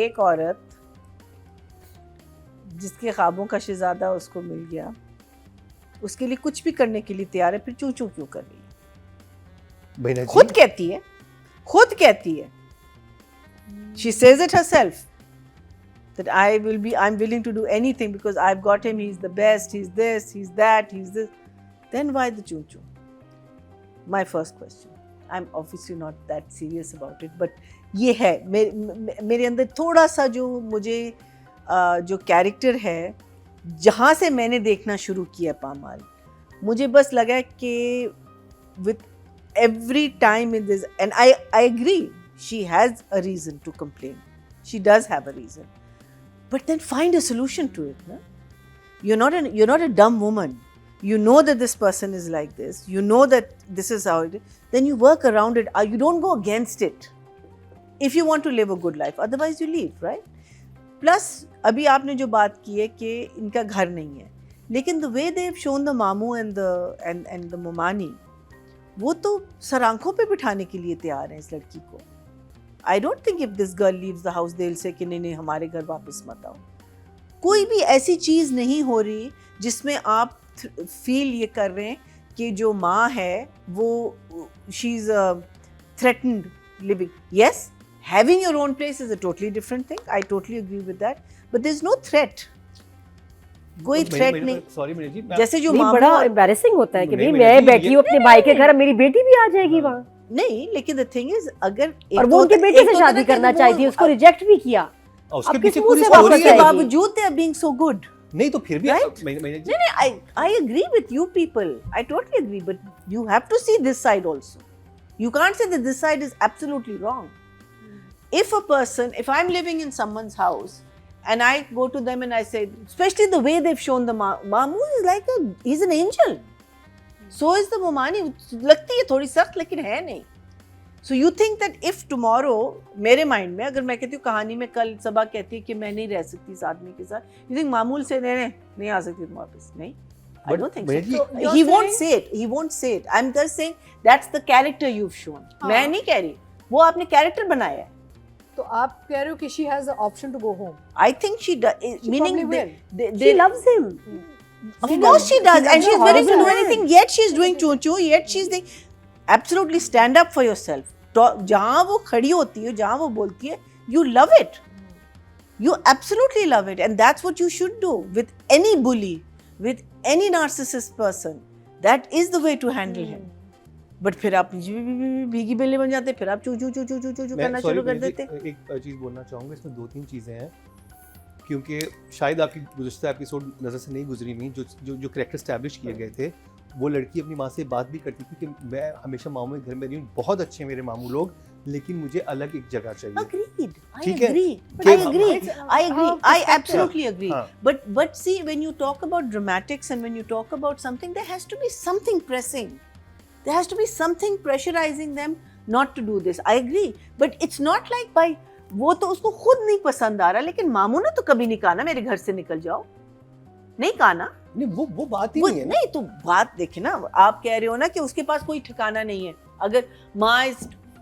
एक औरत जिसके ख्वाबों का शहजादा उसको मिल गया, उसके लिए कुछ भी करने के लिए तैयार है, फिर चू चू क्यों कर रही है? खुद कहती है, she says it herself that I'm willing to do anything because I've got him, he's the best, he's this, he's that, he's this. Then why the choo choo? My first question. I'm obviously not that serious about it, but ये है मेरे अंदर थोड़ा सा जो मुझे जो character है, जहाँ से मैंने देखना शुरू किया पामाल, मुझे बस लगा कि with every time in this, and I agree, she has a reason to complain. She does have a reason. But then find a solution to it. Na? You're not a dumb woman. You know that this person is like this. You know that this is how it is. Then you work around it. You don't go against it. If you want to live a good life. Otherwise you leave, right? Plus, अभी आपने जो बात की है कि इनका घर नहीं है. लेकिन the way they've shown the Mamu and the Momani, वो तो सर आंखों पे बिठाने के लिए तैयार हैं इस लड़की को. I don't think if this girl leaves the house they'll say कि नहीं हमारे घर वापस मत आओ. कोई भी ऐसी चीज़ नहीं हो रही जिसमें आप फील ये कर रहे हैं कि जो माँ है वो she is threatened living. Yes, having your own place is a totally different thing. I totally agree with that. But there's no threat. कोई थ्रेट नहीं. सॉरी मीना जी, जैसे जो नहीं, बड़ा एम्बैरेसिंग होता है कि भाई मैं बैठी हूँ अपने भाई के घर, मेरी बेटी भी आ जाएगी वहाँ. नहीं, लेकिन द थिंग इज अगर और वो उनके बेटे से शादी करना चाहती है, उसको रिजेक्ट भी किया. उसके अब पीछे किस पूरी मुंह से स्टोरी वापस है. आएगी? बावजूद they are being so good. नहीं तो फिर भी Right? नहीं, I agree with you people. I totally agree, but you have to see this side also. You can't say that this side is absolutely wrong. If I'm living in someone's house and I go to them and I say, especially the way they've shown the Mamu is like he's an angel. So is the Momani. लगती है थोड़ी सख्त लेकिन है नहीं. So you think that if tomorrow, मेरे mind में अगर मैं कहती हूँ कहानी में कल सबा कहती है कि मैं नहीं रह सकती इस आदमी के साथ, you think मामूल से नहीं आ सकती तुम वापस? नहीं, I don't think so. He won't say it. He won't say it. I'm just saying that's the character you've shown. मैं नहीं कह रही, वो आपने कैरेक्टर बनाया है. तो आप कह रहे हो कि she has the option to go home. I think she does. Meaning She loves him. Of course she does, and she's willing to do anything. Yet she's doing choo-choo. Yet she's doing. Absolutely stand up for yourself. जहाँ वो खड़ी होती है, जहाँ वो बोलती है, you love it. You absolutely love it, and that's what you should do with any bully, with any narcissist person. That is the way to handle him. But फिर आप भीगी बिल्ली बन जाते, फिर आप चू चू चू चू चू चू करना शुरू कर देते. एक चीज़ बोलना चाहूँगा, इसमें 2-3 चीज़ें हैं, क्योंकि शायद आपकी गुज़श्ता एपिसोड नज़र से नहीं गुजरी हुई. जो कैरेक्टर एस्टैब्लिश किए गए थे, वो लड़की अपनी माँ से बात भी करती थी कि मैं हमेशा मामू के घर में रही हूँ, बहुत अच्छे हैं मेरे मामू लोग, लेकिन मुझे अलग एक जगह चाहिए. Agreed. ठीक है? I agree. I absolutely agree. But see, when you talk about dramatics and when you talk about something, there has to be something pressing. There has to be something pressurizing them not to do this. I agree. But it's not like by वो तो उसको खुद नहीं पसंद आ रहा, लेकिन मामू ने तो कभी नहीं कहा ना मेरे घर से निकल जाओ. नहीं कहा ना. नहीं, वो बात ही नहीं है. नहीं तो बात देखिए ना, आप कह रहे हो ना कि उसके पास कोई ठिकाना नहीं है. अगर माँ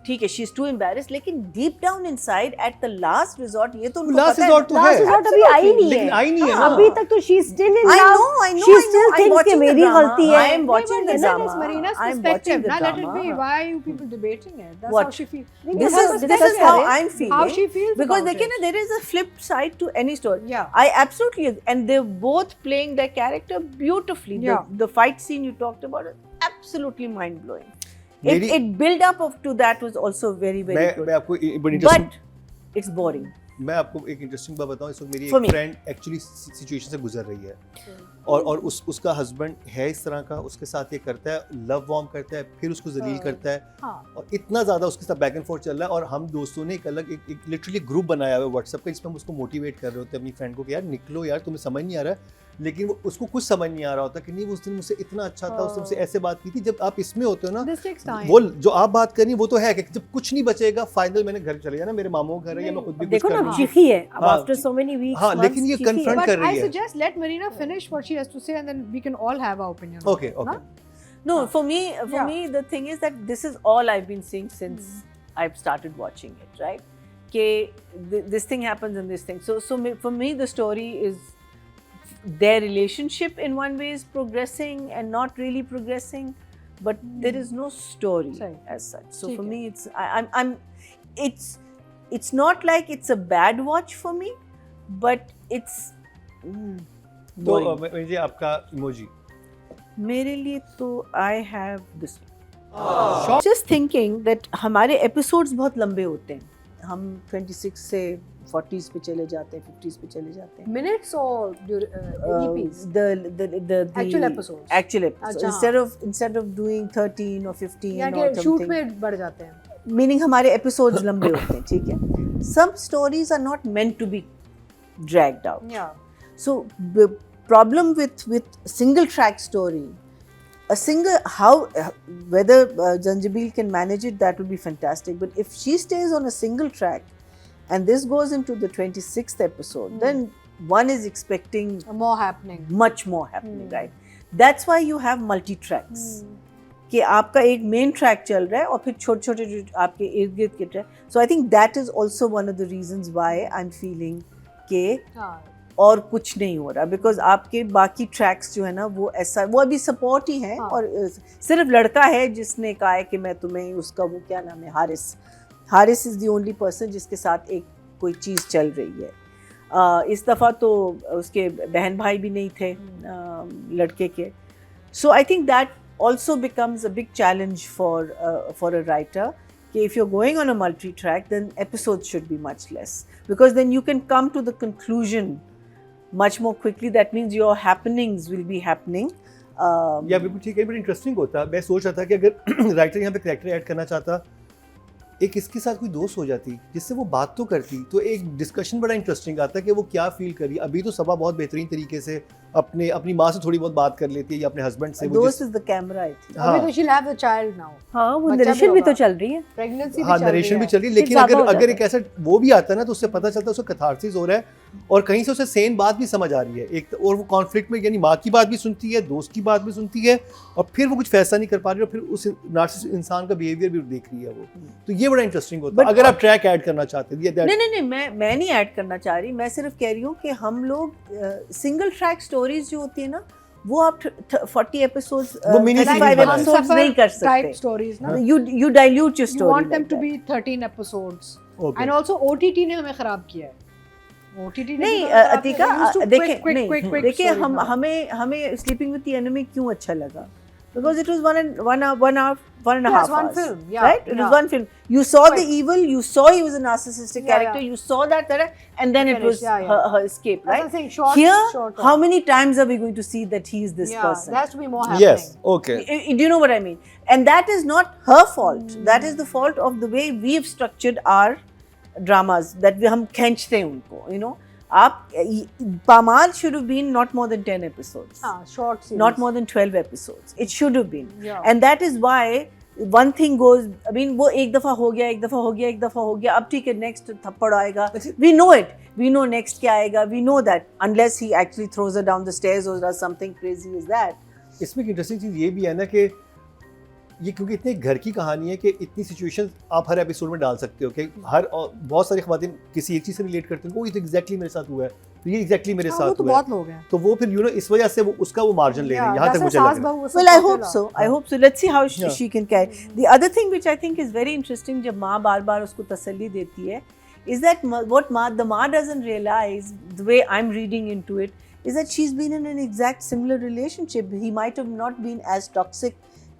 ठीक है, शी इज टू एम्बैरेस्ड, लेकिन deep down inside at the last resort ये तो उनको लास्ट पता रिजॉर्ट तो लास्ट है, रिजॉर्ट अभी आई नहीं है. अभी तक तो she is still in I love. know, She still thinks कि मेरी गलती है. I am watching the drama. It's Marina's I am perspective. watching the Now let it be. drama. Why are you people debating it? That's What? how she feels. This is how I'm feeling. How she feels because about देखिए ना, there is a flip side to any story. Yeah. I absolutely, and they're both playing their character beautifully. Yeah. The fight scene you talked about is absolutely mind blowing. It build up to that was also very very good. मैं आपको बड़ी interesting, But it's boring. मैं आपको एक interesting बात बताऊं. इस वक्त मेरी For एक me. फ्रेंड एक्चुअली सिचुएशन से गुजर रही है, और उसका हस्बैंड है इस तरह का, उसके साथ ये करता है, लव वॉर्म करता है, फिर उसको जलील करता है, और इतना ज़्यादा उसके साथ बैक एंड फोर्थ चल रहा है. और हम दोस्तों ने एक अलग एक लिटरली ग्रुप बनाया हुआ है व्हाट्सएप का, जिसमें हम उसको मोटिवेट कर रहे होते हैं अपनी फ्रेंड को कि यार निकलो यार, तुम्हें समझ नहीं आ रहा है. लेकिन वो उसको कुछ समझ नहीं आ रहा होता कि नहीं वो उस दिन मुझसे इतना अच्छा था, उसने मुझसे ऐसे बात की थी. जब आप इसमें होते हो ना, This takes time. वो जो आप बात करनी वो तो है कि जब कुछ नहीं बचेगा, फाइनल मैंने घर चले जाना, मेरे मामू का घर है या मैं खुद भी कुछ देखो कर ना, लूँ. चिखी है अब हाँ, आफ्टर सो मेनी वीक्स. हाँ, लेकिन ये confront But कर रही I है. suggest let Marina finish what she has to say, and then we can all have our opinion. Okay. No, for me, Yeah. the thing is that this is all I've been seeing since I've started watching it, right? this thing happens and this thing. So for me the story is their relationship in one way is progressing and not really progressing, but there is no story as such. So for me it's not like it's a bad watch for me, but it's तो मुझे आपका emoji मेरे लिए तो I have this. Just thinking that हमारे episodes बहुत लंबे होते हैं. हम 26 से 40s पे चले जाते हैं, 50s पे चले जाते हैं. Minutes or EPs? The Actual episodes. Actual episodes. अच्छा. Instead of doing 13 or 15 या or कि something. shoot में बढ़ जाते हैं. Meaning हमारे episodes लंबे होते हैं, ठीक है. Some stories are not meant to be dragged out. Yeah. So the problem with single track story, a single whether Zanjabil can manage it, that would be fantastic. But if she stays on a single track, and this goes into the 26th episode, then one is expecting more happening. Much more happening, right? That's why you have multi tracks. कि आपका एक main track चल रहा है और फिर छोटे छोटे जो आपके इर्द गिर्द के track. So I think that is also one of the reasons why I am feeling के और कुछ नहीं हो रहा, बिकॉज आपके बाकी ट्रैक्स जो है ना वो ऐसा वो अभी सपोर्ट ही हैं. और सिर्फ लड़का है जिसने कहा है कि मैं तुम्हें उसका वो क्या नाम है Haris is the only person जिसके साथ एक कोई चीज़ चल रही है. इस दफ़ा तो उसके बहन भाई भी नहीं थे लड़के के. So I think that also becomes a big challenge for a writer. If you're going on a multi-track, then episodes should be much less, because then you can come to the conclusion much more quickly. That means your happenings will be happening. या बिल्कुल ठीक है, बड़ा interesting होता. मैं सोच रहा था कि अगर राइटर यहाँ पे कैरेक्टर ऐड करना चाहता, एक इसके साथ कोई दोस्त हो जाती जिससे वो बात तो करती, तो एक डिस्कशन बड़ा इंटरेस्टिंग आता कि वो क्या फील करी. अभी तो सबा बहुत बेहतरीन तरीके से अपनी माँ से थोड़ी बहुत बात कर लेती है या अपने हस्बैंड से. दोस्त is the camera I think. अभी तो she'll have a child now. हाँ, वो नरेशन भी तो चल रही है, प्रेगनेंसी हाँ नरेशन भी चल रही है. लेकिन अगर एक ऐसा वो भी आता है ना, तो उससे पता चलता है उसको कैथारसिस हो रहा है और कहीं से उसे सेन बात भी समझ आ रही है एक, और वो कॉन्फ्लिक्ट में यानी माँ की बात भी सुनती है, दोस्त की बात भी सुनती है, और फिर वो कुछ फैसला नहीं कर पा रही और फिर उस नार्सिसिस्ट इंसान का बिहेवियर भी देख रही है वो. तो ये बड़ा इंटरेस्टिंग होता है अगर आप ट्रैक ऐड करना चाहते हैं. नहीं मैं नहीं ऐड करना चाह रही. मैं सिर्फ कह रही हूँ कि हम लोग सिंगल ट्रैक स्टोरीज जो होती है ना, वो आप 40 एपिसोड्स 35 एपिसोड्स नहीं कर सकते. टाइप स्टोरीज ना, you dilute your story. You want them like to that. be 13 episodes. Okay. And also OTT ने हमें खराब किया है. OTT ने नहीं अतिका देखिए हमें स्लीपिंग विद द एनिमी क्यों अच्छा लगा, because it was one and a half one hours, film, yeah, right? It was one film. You saw the evil, you saw he was a narcissistic character, you saw that, and then it was her escape, right? That's the thing, short, Here, short how many times are we going to see that he is this person? There has to be more happening. Yes, okay. Do you know what I mean? And that is not her fault. That is the fault of the way we've structured our dramas, that हम खींचते हैं उनको, you know. Pamal should have been not more than 10 episodes. Short series. Not more than 12 episodes. It should have been. Yeah. And that is why one thing goes, I mean, वो एक दफ़ा हो गया, अब ठीक है, next थप्पड़ आएगा. We know it. We know next क्या आएगा. We know that. Unless he actually throws her down the stairs or does something crazy as that. इसमें एक इंटरेस्टिंग चीज़ ये भी है ना कि ये क्योंकि इतने घर की कहानी है कि इतनी सिचुएशन आप हर एपिसोड में डाल सकते हो कि बहुत सारी ख़वातीन किसी एक चीज़ से रिलेट करते हैं, वो ये तो एग्जैक्टली मेरे साथ हुआ है, तो ये एग्जैक्टली मेरे साथ हुआ है, तो वो फिर इस वजह से वो उसका वो मार्जिन ले रही है. यहाँ तक मुझे लग रहा है. Well, I hope so. Let's see how she can carry. The other thing which I think is very interesting, जब माँ बार उसको तसल्ली देती है, is that what the Ma doesn't realize, the way I'm reading into it, is that she's been in an exact similar relationship. He might have not been as toxic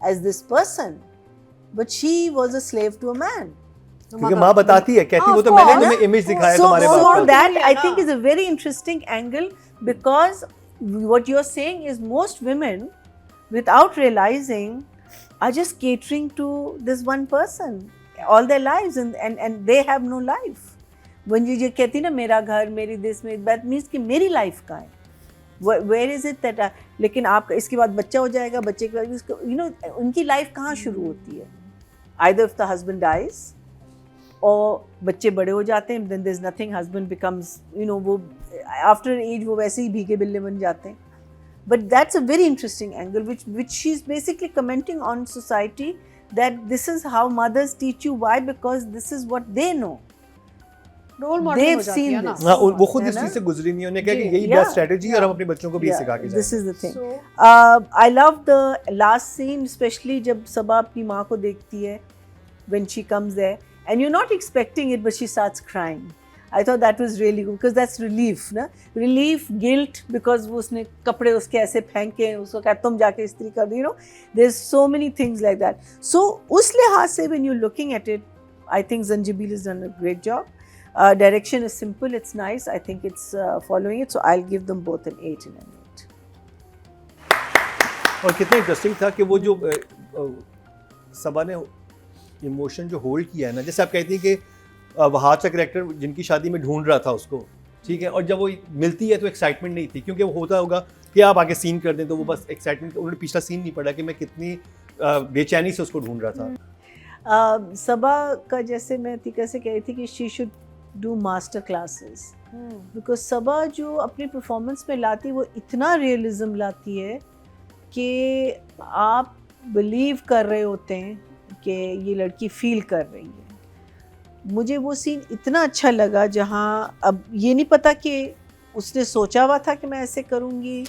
as this person, but she was a slave to a man. क्योंकि माँ बताती है, कहती वो तो मैंने तुम्हें image दिखाया तुम्हारे बाप का. So that I think is a very interesting angle, because what you're saying is most women, without realizing, are just catering to this one person all their lives, and they have no life. When you कहती ना मेरा घर मेरी this में, that means कि मेरी life का है. Where is it that लेकिन आपका इसके बाद बच्चा हो जाएगा, बच्चे के बाद you know उनकी लाइफ कहाँ शुरू होती है? Either if the husband dies, और बच्चे बड़े हो जाते हैं, then there's nothing, husband becomes, you know, वो after an age वो वैसे ही भीगे बिल्ले बन जाते हैं. But that's a very interesting angle, which she's basically commenting on society, that this is how mothers teach you. Why? Because this is what they know. Role model they've हो जाती seen है ना. this. हाँ, वो खुद है इस ना? चीज से गुजरी नहीं, उन्होंने कहा कि जी, यही yeah, बेस्ट स्ट्रेटजी है और हम अपने बच्चों को भी Yeah, सिखा के this जाएंगे। is the thing. So, I love the last scene, especially जब सबा अपनी माँ को देखती है when she comes there, and you're not expecting it, but she starts crying. I thought that was really good because that's relief, ना? Relief, guilt, because वो उसने कपड़े उसके ऐसे फेंके, उसको कहा तुम जाके इस्त्री कर दो, you know. There's so many things like that. So उस लिहाज से when you're looking at it, I think Zanjabil has done a great job. Direction is simple, it's nice. I think it's following it, so I'll give them both an 8 and an 8. और कितना interesting था कि वो जो सबा ने emotion जो hold किया है ना, जैसे आप कहती हैं कि वहाज का कैरेक्टर जिनकी शादी में ढूंढ रहा था उसको, ठीक है, और जब वो मिलती है तो एक्साइटमेंट नहीं थी, क्योंकि वो होता होगा कि आप आगे सीन कर दें, तो वो बस एक्साइटमेंट, उन्होंने पिछला सीन नहीं पढ़ा कि मैं कितनी बेचैनी से उसको ढूंढ रहा था। सबा का जैसे मैं तीका से कह रही थी कि she should do master classes, because Saba जो अपनी परफॉर्मेंस में लाती है वो इतना रियलिज्म लाती है कि आप बिलीव कर रहे होते हैं कि ये लड़की फील कर रही है। मुझे वो सीन इतना अच्छा लगा जहाँ अब ये नहीं पता कि उसने सोचा हुआ था कि मैं ऐसे करूँगी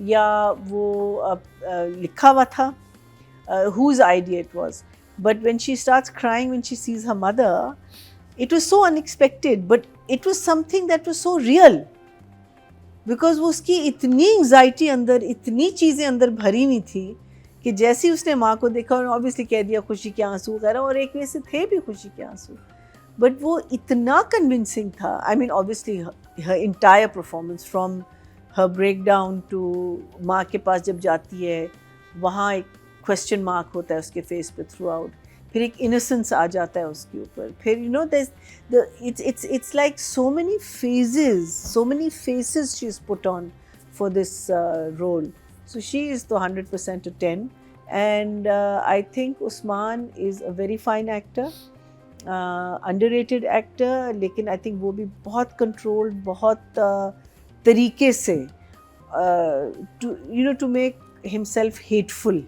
या वो लिखा हुआ था, whose idea it was. But when she starts crying when she sees her mother, it was so unexpected, but it was something that was so real. Because वो उसकी इतनी एंग्जाइटी अंदर, इतनी चीज़ें अंदर भरी हुई थी कि जैसे ही उसने माँ को देखा और ऑब्वियसली कह दिया खुशी के आंसू वगैरह, और एक वजह से थे भी खुशी के आंसू, बट वो इतना कन्विंसिंग था. I mean obviously her entire performance from her breakdown to माँ के पास जब जाती है, वहाँ एक क्वेश्चन मार्क होता है उसके फेस पे थ्रू आउट, फिर एक इनोसेंस आ जाता है उसके ऊपर, फिर you know it's like so many phases, so many faces she's put on for this role. So she is the 100% a 10, and I think Usman is a very fine actor, underrated actor, लेकिन I think वो भी बहुत controlled, बहुत तरीके से to make himself hateful.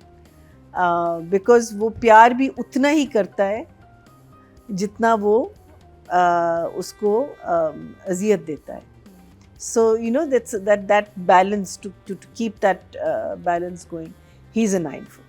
Because वो प्यार भी उतना ही करता है जितना वो उसको अजियत देता है. So you know that balance, to keep that balance going, he is a 9 for